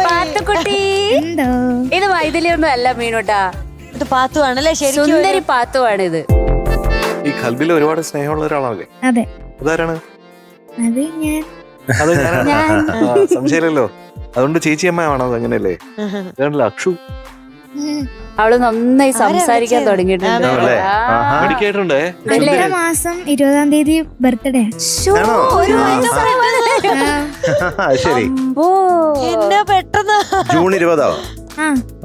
പാത്തുക്കുട്ടി ഇത് വൈതിലിയൊന്നും അല്ല മീനുട്ടാ, ഇത് പാത്തുവാണല്ലേ? സുന്ദരി പാത്തുവാണിത്. ഈ ഖൽബിൽ ഒരുപാട് സ്നേഹമുള്ള ഒരാളാണല്ലേ? അതെ. അതാരാണ്? അത് ഞാൻ. അത് സംശയമില്ലല്ലോ. അതുകൊണ്ട് ചേച്ചിയമ്മയാണോ? അങ്ങനെയല്ലേ? ഇതാണല്ലോ അക്ഷു. അവള് നന്നായി സംസാരിക്കാൻ തുടങ്ങിയിട്ടുണ്ട്. മെഡിക്കേറ്ററുണ്ടേ. മാസം 20-ാം തീയതി ബർത്ത്ഡേ. ശരി, എന്നെ പെട്ടെന്ന് ജൂൺ 20.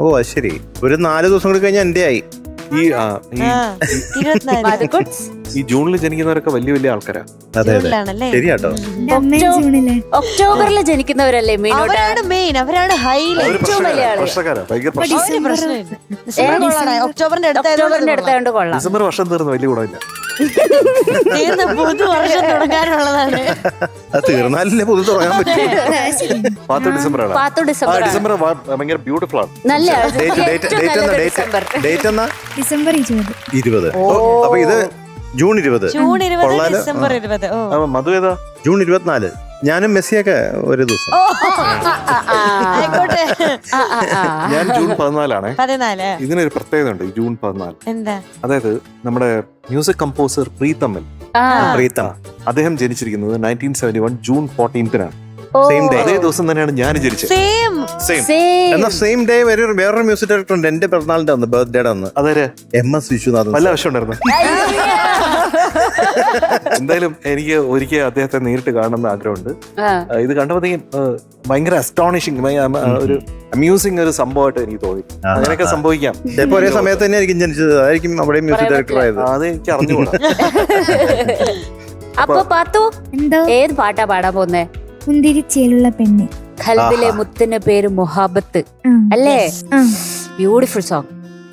ഓ ശരി, ഒരു 4 ദിവസം കൂടി കഴിഞ്ഞാൽ എന്റെ ആയി. ഈ ജൂണിൽ ജനിക്കുന്നവരൊക്കെ വലിയ വലിയ ആൾക്കാരാ. അതെ അതെ, ശരിയാട്ടോ. ഒക്ടോബറിൽ ജനിക്കുന്നവരല്ലേ മീനോട്ടാ? മെയിൻ, അവരാണ് ഹൈലൈറ്റ്. ഒക്ടോബറിന്റെ അടുത്തായോണ്ട് കൊള്ളാം. ഡിസംബർ വർഷം തീർന്നു, വലിയ ഗുണമില്ല. പുതുവർഷം തുടങ്ങാനുള്ളതാണ്. തീർന്നാലല്ലേ പുതു തുടങ്ങാൻ പറ്റും. ഡിസംബർ ഭയങ്കര ബ്യൂട്ടിഫുൾ ആണ്. നല്ല ഡേറ്റ് എന്നാ? ഡിസംബർ 20. അപ്പൊ ഇത് ജൂൺ 20. ഡിസംബർ 20. മധു ഏതാ? ജൂൺ 24. ഞാനും മെസ്സിയൊക്കെ ഒരു ദിവസം. ഞാൻ ജൂൺ 14 14. ഇതിനൊരു പ്രത്യേകത ഉണ്ട്. ജൂൺ 14 എന്താ? അതായത് നമ്മുടെ മ്യൂസിക് കമ്പോസർ പ്രീതം, അദ്ദേഹം ജനിച്ചിരിക്കുന്നത് 1971 ജൂൺ 14 സെയിം ഡേ. അതേ ദിവസം തന്നെയാണ് ഞാൻ ജനിച്ചത്. എന്നാൽ സെയിം ഡേ വേറൊരു മ്യൂസിക് ഡയറക്ടർ ഉണ്ട് എന്റെ പിറന്നാളിന്റെ അന്ന്, ബർത്ത്ഡേയുടെ അന്ന്. അതെ, MS വിശ്വനാഥൻ. നല്ല ആവശ്യം ഉണ്ടായിരുന്നു. എന്തായാലും എനിക്ക് ഒരിക്കൽ അദ്ദേഹത്തെ നേരിട്ട് കാണണമെന്ന് ആഗ്രഹമുണ്ട്. ഇത് കണ്ടപ്പോഴത്തേക്കും ഭയങ്കര അസ്റ്റോണിഷിങ്, ഒരു അമ്യൂസിങ് ഒരു സംഭവമായിട്ട് എനിക്ക് തോന്നി. അങ്ങനെയൊക്കെ സംഭവിക്കാം. ചിലപ്പോ ഒരേ സമയത്ത് തന്നെ ആയിരിക്കും ജനിച്ചത്, അതായിരിക്കും അവിടെ മ്യൂസിക് ഡയറക്ടർ ആയത്. അത് എനിക്ക് അറിഞ്ഞുകൂടാ. അപ്പൊ പാത്തു ഏത് പാട്ടാ പാടാൻ പോന്നേ? മുന്തിരിച്ചേലുള്ള പെണ്ണ്. ഖൽബിലെ മുത്തിന് പേര് മുഹാബത്ത് അല്ലേ? Beautiful song.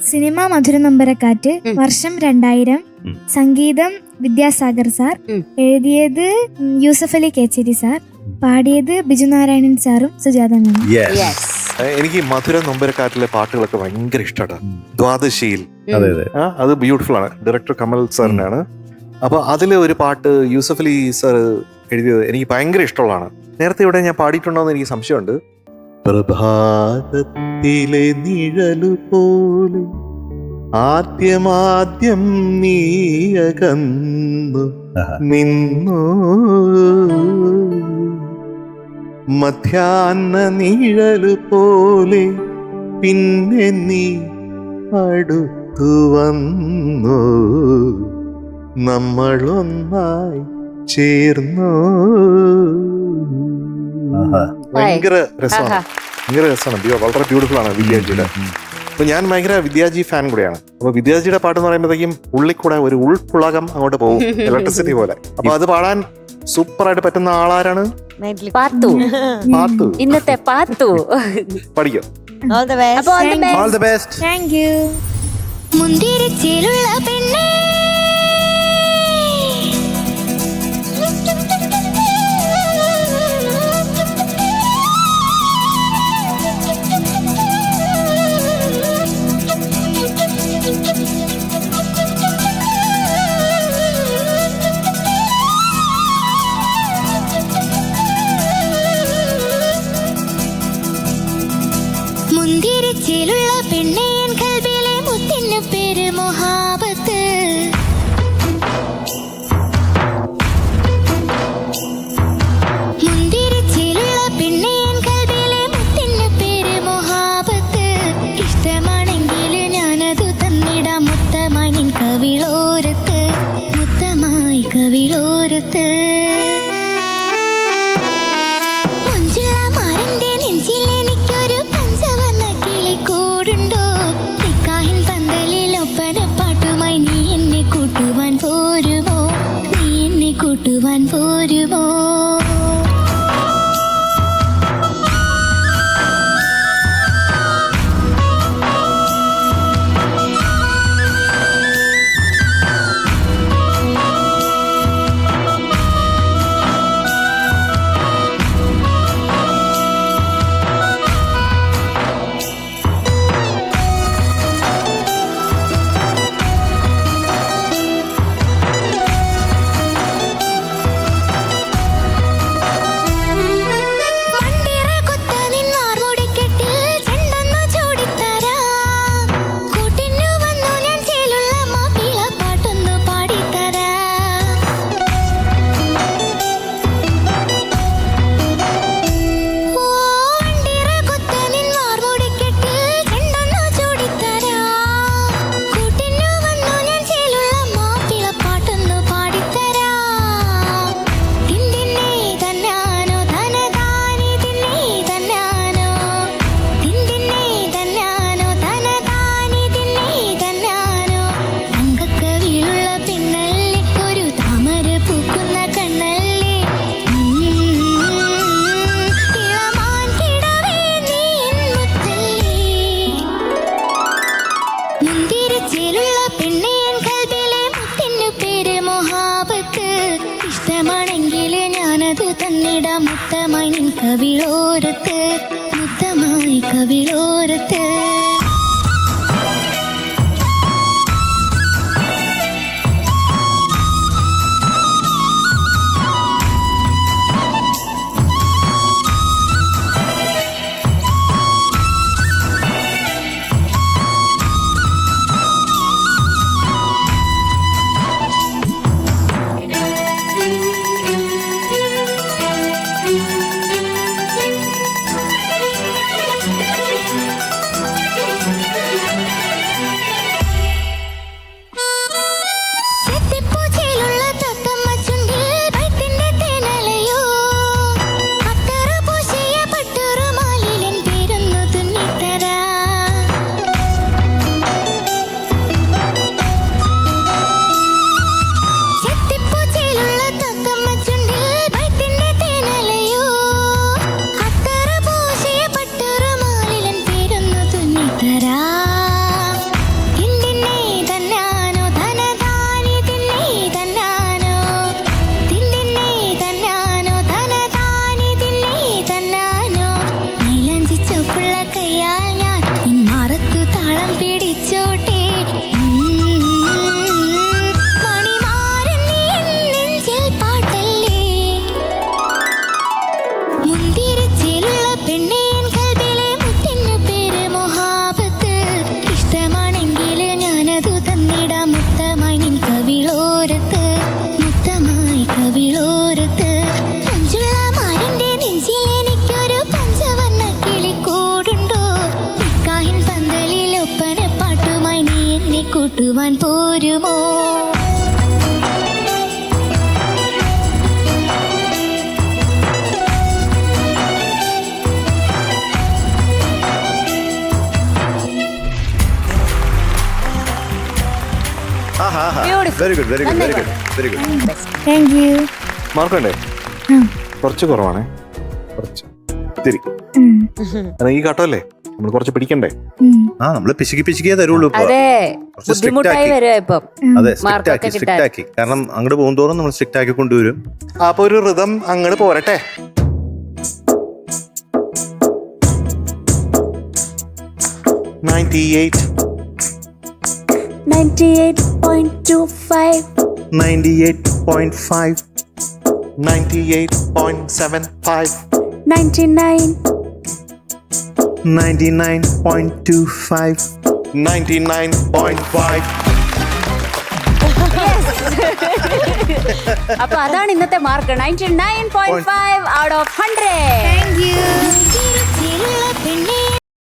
സിനിമ മധുര നൊമ്പരക്കാറ്റ്, വർഷം 2000, സംഗീതം വിദ്യാസാഗർ സാർ, എഴുതിയത് യൂസഫ് അലി കേച്ചേരി സാർ, പാടിയത് ബിജു നാരായണൻ സാറും സുജാത മാമും. എനിക്ക് മധുര നൊമ്പരക്കാറ്റിലെ പാട്ടുകളൊക്കെ ഭയങ്കര ഇഷ്ടമാണ്. ദ്വാദശിയിൽ അത് ബ്യൂട്ടിഫുൾ ആണ്. ഡയറക്ടർ കമൽ സാറിനാണ്. അപ്പൊ അതിലെ ഒരു പാട്ട് യൂസഫ് അലി സാർ എഴുതിയത് എനിക്ക് ഭയങ്കര ഇഷ്ടമുള്ളതാണ്. നേരത്തെ ഇവിടെ ഞാൻ പാടിയിട്ടുണ്ടോന്ന് എനിക്ക് സംശയമുണ്ട്. പ്രഭാതത്തിലെ നിഴലു പോലെ ആദ്യമാദ്യം നീയകന്നു നിന്നു, മധ്യാഹ്ന നിഴലു പോലെ പിന്നെ നീ അടുത്തു വന്നു, നമ്മളൊന്നായി ചേർന്നു. ഭയങ്കര രസമാണ്, ഭയങ്കര രസമാണ്. വളരെ ബ്യൂട്ടിഫുൾ ആണ് വിദ്യാജിയുടെ. അപ്പൊ ഞാൻ ഭയങ്കര വിദ്യാജി ഫാൻ കൂടെയാണ്. അപ്പൊ വിദ്യാജിയുടെ പാട്ട് എന്ന് പറയുമ്പോഴത്തേക്കും ഉള്ളിക്കൂടെ ഒരു ഉൾപ്പുളകം അങ്ങോട്ട് പോകും, ഇലക്ട്രിസിറ്റി പോലെ. അപ്പൊ അത് പാടാൻ സൂപ്പറായിട്ട് പറ്റുന്ന ആളാരാണ്? പാത്തു. ഇന്നത്തെ പാത്തു പഠിക്കും. All the best. Thank you. മുന്തിരിച്ചേലുള്ള പെണ്ണേ, മുന്തിരിച്ചേലുള്ള പെണ്ണേ, ഖൽബിലെ മുത്തിന് പേര് മുഹാബത്ത്. മുന്തിരിച്ചേലുള്ള പെണ്ണേ, ഖൽബിലെ മുത്തിന് പേര് മുഹാബത്ത്. ഇഷ്ടമാണെങ്കിൽ ഞാനതു തന്നിടാം മുത്തമായി നിൻ കവിളോരത്ത്, മുത്തമായി കവിളോരത്ത്. കൂട്ടുവാൻ പോരുമോ? തന്നിട മുത്തമായി നിൻ കവിളോരത്ത് മുത്തമായി കവിളോരത്ത് കൂട്ടുവാൻ പോരുമോ very good very good very good very good. Thank you. മാർക്കുണ്ടേ കുറച്ച് കുറവാണേ, കുറച്ച് ഇത്തിരി. കാരണം ഈ കാട്ടമല്ലേ നമ്മൾ കുറച്ച് പിടിക്കണ്ടേ. നമ്മള് പിശുക്കിയേ തരുള്ളൂ ഇപ്പൊ. അതെ, കുറച്ച് strict ബുദ്ധിമുട്ടായി ആക്കി. വരും ഇപ്പം. അതെ, സ്ട്രിക്റ്റ് മാർക്കൊക്കെ ആക്കി കിട്ടാൻ. സ്ട്രിക്റ്റ് ആക്കി. കാരണം അങ്ങോട്ട് പോകുന്തോറും നമ്മൾ സ്ട്രിക്റ്റ് ആക്കി കൊണ്ടുവരും. അപ്പൊ ഒരു റിതം അങ്ങോട്ട് പോരട്ടെ. '98 98.25 98.5 98.75 99 99.25 99.5. അപ്പൊ അതാണ് ഇന്നത്തെ mark, 99.5 out of 100. Thank you.